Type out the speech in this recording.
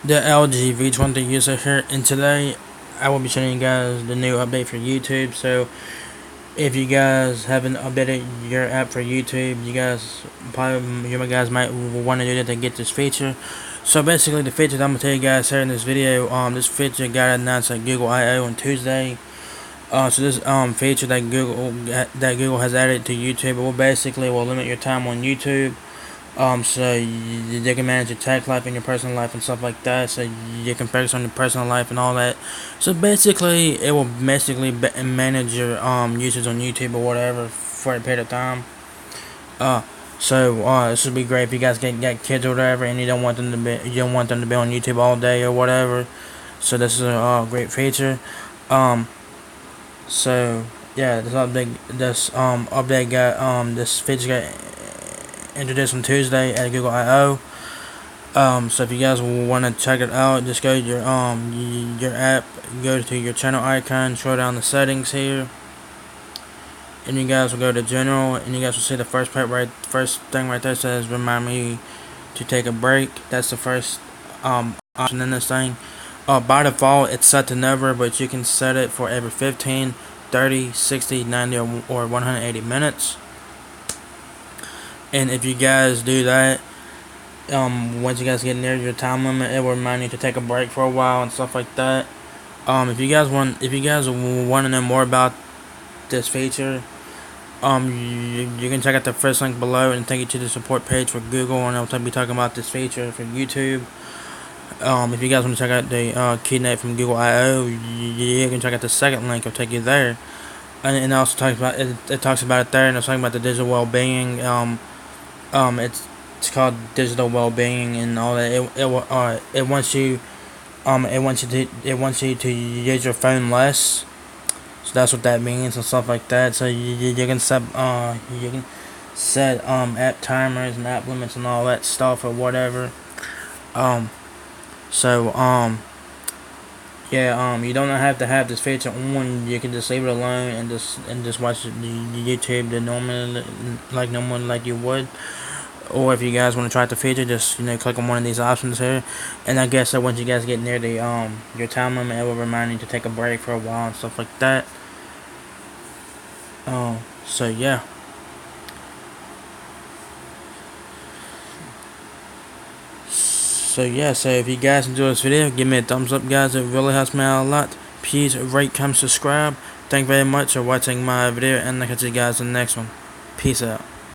The LG V20 user here, and today I will be showing you guys the new update for YouTube. So if you guys haven't updated your app for YouTube, you guys might want to do that to get this feature. So basically, the feature that I'm gonna tell you guys here in this video, this feature got announced at Google I/O on Tuesday. So this feature that Google has added to YouTube, will limit your time on YouTube. So you can manage your tech life and your personal life and stuff like that. So you can focus on your personal life and all that. So basically, it will manage your usage on YouTube or whatever for a period of time. Uh, this would be great if you guys get kids or whatever, and you don't want them to be on YouTube all day or whatever. So this is a great feature. Um, so yeah, this feature got introduced on Tuesday at Google I/O. So if you guys want to check it out, just go to your app, go to your channel icon, scroll down the settings here, and you guys will go to general, and you guys will see the first thing right there says remind me to take a break. That's the first option in this thing. By default it's set to never, but you can set it for every 15, 30, 60, 90, or 180 minutes. And if you guys do that, once you guys get near your time limit, it will remind you to take a break for a while and stuff like that. If you guys want to know more about this feature, you can check out the first link below and take you to the support page for Google, and I'll be talking about this feature for YouTube. If you guys want to check out the Keynote from Google I/O, you can check out the second link. It'll take you there, and it also talks about it talks about it there, and it's talking about the digital well-being. It's called digital well-being and all that. It wants you to use your phone less. So that's what that means and stuff like that. So you can set app timers and app limits and all that stuff or whatever. You don't have to have this feature on. You can just leave it alone and just watch the YouTube normal like you would. Or if you guys want to try the feature, just click on one of these options here, and I guess that once you guys get near the your time limit, it will remind you to take a break for a while and stuff like that. So yeah. So if you guys enjoy this video, give me a thumbs up, guys. It really helps me out a lot. Please rate, comment, subscribe. Thank you very much for watching my video, and I'll catch you guys in the next one. Peace out.